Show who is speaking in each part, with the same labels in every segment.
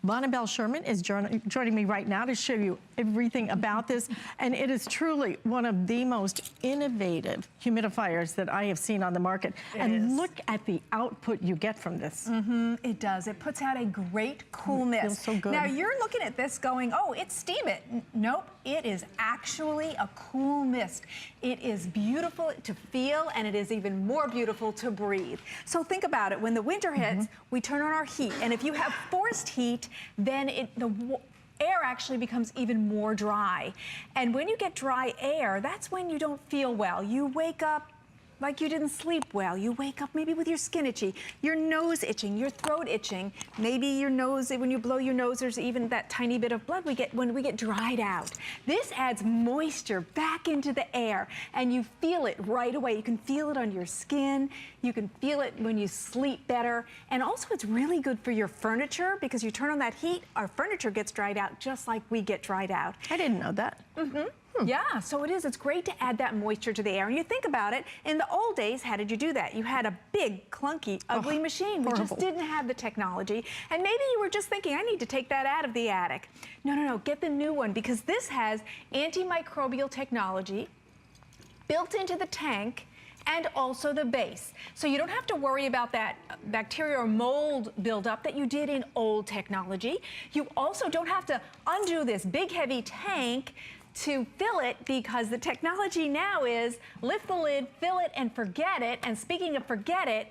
Speaker 1: Vonabell Sherman is joining me right now to show you everything about this. And it is truly one of the most innovative humidifiers that I have seen on the market. Look at the output you get from this.
Speaker 2: It does. It puts out a great cool mist.
Speaker 1: Feels so good.
Speaker 2: Now you're looking at this going, oh, it's steam it. Nope, it is actually a cool mist. It is beautiful to feel, and it is even more beautiful to breathe. So think about it. When the winter hits, we turn on our heat, and if you have forced heat, then the air actually becomes even more dry. And when you get dry air, that's when you don't feel well. You wake up like you didn't sleep well. You wake up maybe with your skin itchy, your nose itching, your throat itching. Maybe your nose, when you blow your nose, there's even that tiny bit of blood we get when we get dried out. This adds moisture back into the air, and you feel it right away. You can feel it on your skin. You can feel it when you sleep better. And also it's really good for your furniture, because you turn on that heat, our furniture gets dried out just like we get dried out.
Speaker 1: I didn't know that.
Speaker 2: Yeah, so it is. It's great to add that moisture to the air. And you think about it, in the old days, how did you do that? You had a big, clunky, ugly machine. We just didn't have the technology. And maybe you were just thinking, I need to take that out of the attic. No, no, no, get the new one, because this has antimicrobial technology built into the tank and also the base. So you don't have to worry about that bacteria or mold buildup that you did in old technology. You also don't have to undo this big, heavy tank to fill it, because the technology now is lift the lid, fill it, and forget it. And speaking of forget it,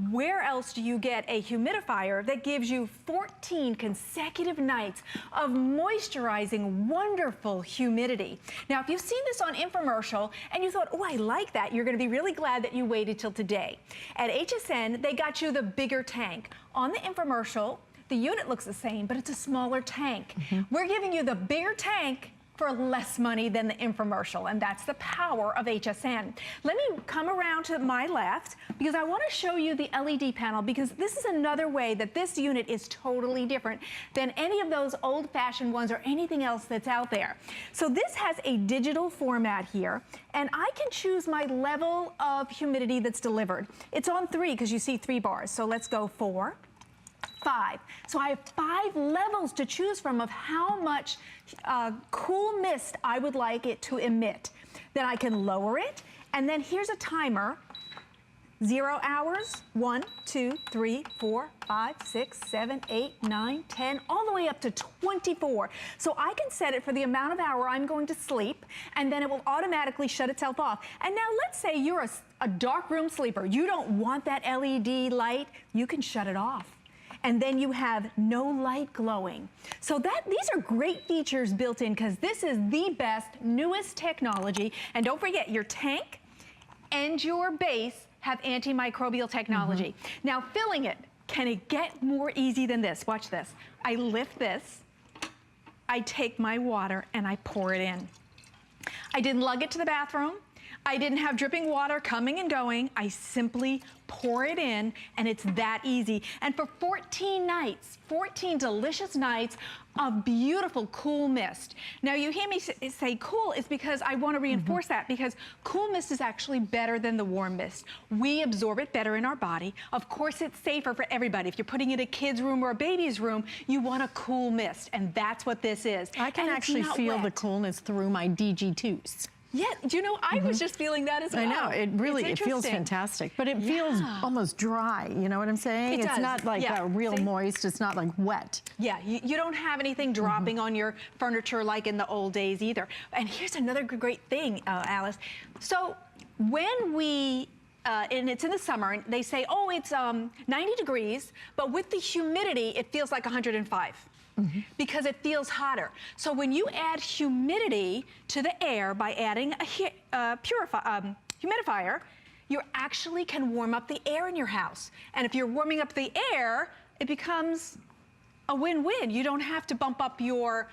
Speaker 2: where else do you get a humidifier that gives you 14 consecutive nights of moisturizing, wonderful humidity? Now, if you've seen this on infomercial and you thought, oh, I like that, you're gonna be really glad that you waited till today. At HSN, they got you the bigger tank. On the infomercial, the unit looks the same, but it's a smaller tank. We're giving you the bigger tank for less money than the infomercial, and that's the power of HSN. Let me come around to my left, because I want to show you the LED panel, because this is another way that this unit is totally different than any of those old-fashioned ones or anything else that's out there. So this has a digital format here, and I can choose my level of humidity that's delivered. It's on 3, because you see 3 bars. So let's go 4, 5. So I have 5 levels to choose from of how much cool mist I would like it to emit. Then I can lower it, and then here's a timer. 0 hours, 1, 2, 3, 4, 5, 6, 7, 8, 9, 10, all the way up to 24. So I can set it for the amount of hour I'm going to sleep, and then it will automatically shut itself off. And now let's say you're a dark room sleeper. You don't want that LED light. You can shut it off. And then you have no light glowing. So these are great features built in, because this is the best, newest technology. And don't forget, your tank and your base have antimicrobial technology. Now, filling it, can it get more easy than this? Watch this. I lift this, I take my water, and I pour it in. I didn't lug it to the bathroom. I didn't have dripping water coming and going. I simply pour it in, and it's that easy. And for 14 nights, 14 delicious nights of beautiful cool mist. Now you hear me say cool, is because I want to reinforce that, because cool mist is actually better than the warm mist. We absorb it better in our body. Of course, it's safer for everybody. If you're putting it in a kid's room or a baby's room, you want a cool mist, and that's what this is.
Speaker 1: I can actually feel the coolness through my DG2s.
Speaker 2: Yeah, you know, I was just feeling that as well.
Speaker 1: I know, it really, it feels fantastic, but it feels almost dry, you know what I'm saying? It's not like real moist, it's not like wet.
Speaker 2: Yeah, you don't have anything dropping on your furniture like in the old days either. And here's another great thing, Alice. So when we, and it's in the summer, and they say, oh, it's 90 degrees, but with the humidity, it feels like 105. Because it feels hotter. So when you add humidity to the air by adding a humidifier, you actually can warm up the air in your house. And if you're warming up the air, it becomes a win-win. You don't have to bump up your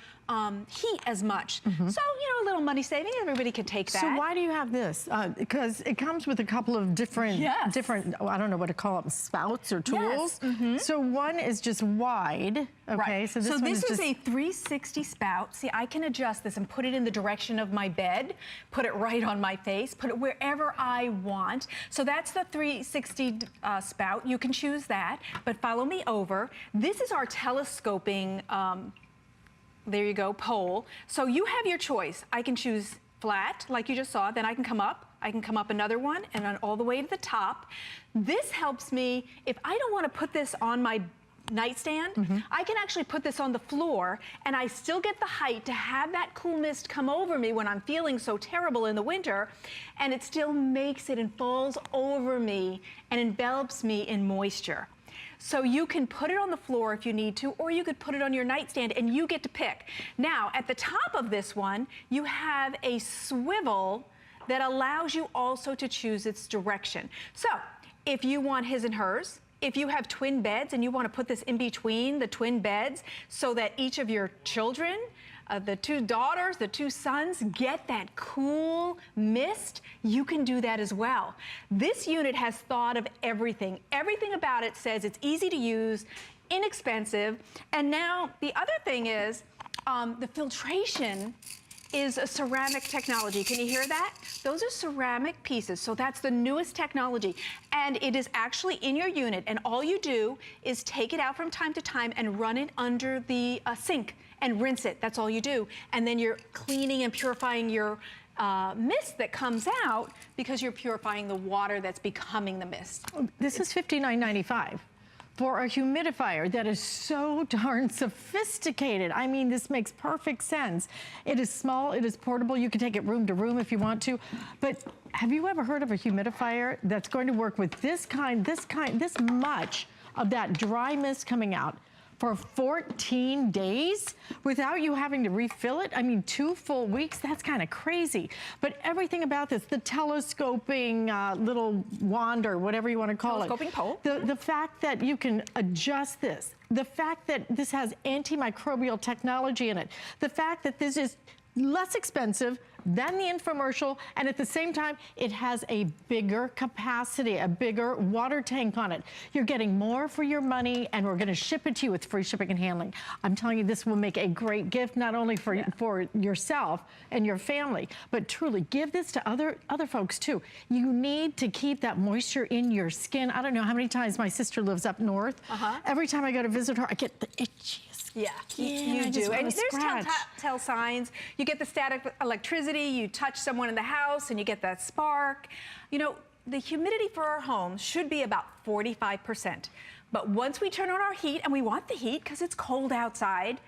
Speaker 2: heat as much. So, you know, a little money saving, everybody can take that.
Speaker 1: So why do you have this? Because it comes with a couple of different, I don't know what to call them, spouts or tools. So one is just wide, Okay,
Speaker 2: right.
Speaker 1: so this
Speaker 2: is a 360 spout. See, I can adjust this and put it in the direction of my bed, put it right on my face, put it wherever I want. So that's the 360 spout. You can choose that, but follow me over. This is our telescoping, there you go, pole. So you have your choice. I can choose flat, like you just saw, then I can come up. I can come up another one and run all the way to the top. This helps me, if I don't want to put this on my nightstand, I can actually put this on the floor and I still get the height to have that cool mist come over me when I'm feeling so terrible in the winter, and it still makes it and falls over me and envelops me in moisture. So you can put it on the floor if you need to, or you could put it on your nightstand and you get to pick. Now, at the top of this one, you have a swivel that allows you also to choose its direction. So if you want his and hers, if you have twin beds and you want to put this in between the twin beds so that each of your children, the two daughters, the two sons, get that cool mist, you can do that as well. This unit has thought of everything. Everything about it says it's easy to use, inexpensive, and now the other thing is the filtration is a ceramic technology. Can you hear that? Those are ceramic pieces, so that's the newest technology. And it is actually in your unit, and all you do is take it out from time to time and run it under the sink and rinse it. That's all you do. And then you're cleaning and purifying your mist that comes out because you're purifying the water that's becoming the mist.
Speaker 1: This is $59.95. For a humidifier that is so darn sophisticated. I mean, this makes perfect sense. It is small, it is portable, you can take it room to room if you want to, but have you ever heard of a humidifier that's going to work with this much of that dry mist coming out for 14 days without you having to refill it? I mean, 2 full weeks, that's kind of crazy. But everything about this, the telescoping little wand or whatever you want to call it.
Speaker 2: Telescoping pole.
Speaker 1: The fact that you can adjust this, the fact that this has antimicrobial technology in it, the fact that this is less expensive than the infomercial, and at the same time, it has a bigger capacity, a bigger water tank on it. You're getting more for your money, and we're gonna ship it to you with free shipping and handling. I'm telling you, this will make a great gift, not only for yourself and your family, but truly give this to other folks too. You need to keep that moisture in your skin. I don't know how many times my sister lives up north. Every time I go to visit her, I get the itchiest.
Speaker 2: Yeah, you do. And there's telltale signs. You get the static electricity, you touch someone in the house and you get that spark. You know, the humidity for our homes should be about 45%. But once we turn on our heat, and we want the heat because it's cold outside,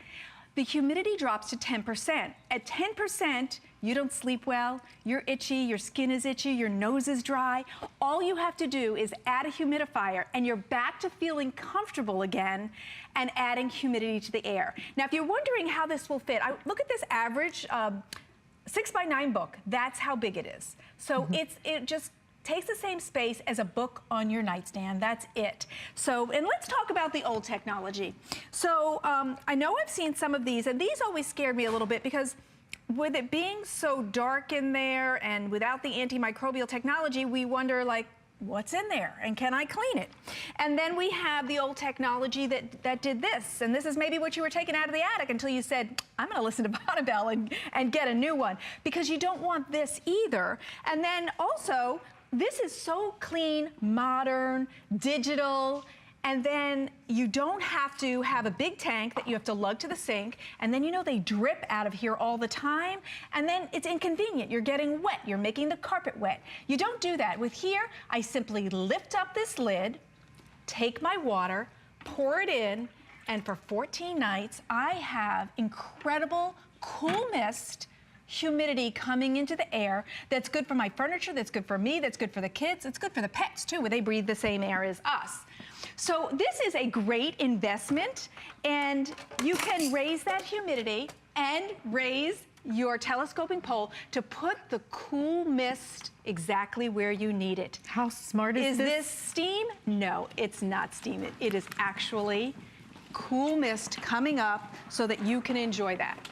Speaker 2: the humidity drops to 10%. At 10%, you don't sleep well, you're itchy, your skin is itchy, your nose is dry. All you have to do is add a humidifier and you're back to feeling comfortable again and adding humidity to the air. Now, if you're wondering how this will fit, look at this average 6x9 book. That's how big it is. So it just takes the same space as a book on your nightstand. That's it. So, and let's talk about the old technology. So I know I've seen some of these, and these always scared me a little bit because with it being so dark in there and without the antimicrobial technology, we wonder, like, what's in there and can I clean it? And then we have the old technology that did this, and this is maybe what you were taking out of the attic until you said, I'm gonna listen to Vonabell and get a new one, because you don't want this either. And then also, this is so clean, modern, digital, and then you don't have to have a big tank that you have to lug to the sink, and then you know they drip out of here all the time, and then it's inconvenient. You're getting wet, you're making the carpet wet. You don't do that. With here, I simply lift up this lid, take my water, pour it in, and for 14 nights, I have incredible cool mist, humidity coming into the air that's good for my furniture, that's good for me, that's good for the kids, it's good for the pets too, where they breathe the same air as us. So this is a great investment, and you can raise that humidity and raise your telescoping pole to put the cool mist exactly where you need it.
Speaker 1: How smart is this?
Speaker 2: Is this steam? No, it's not steam. It is actually cool mist coming up so that you can enjoy that.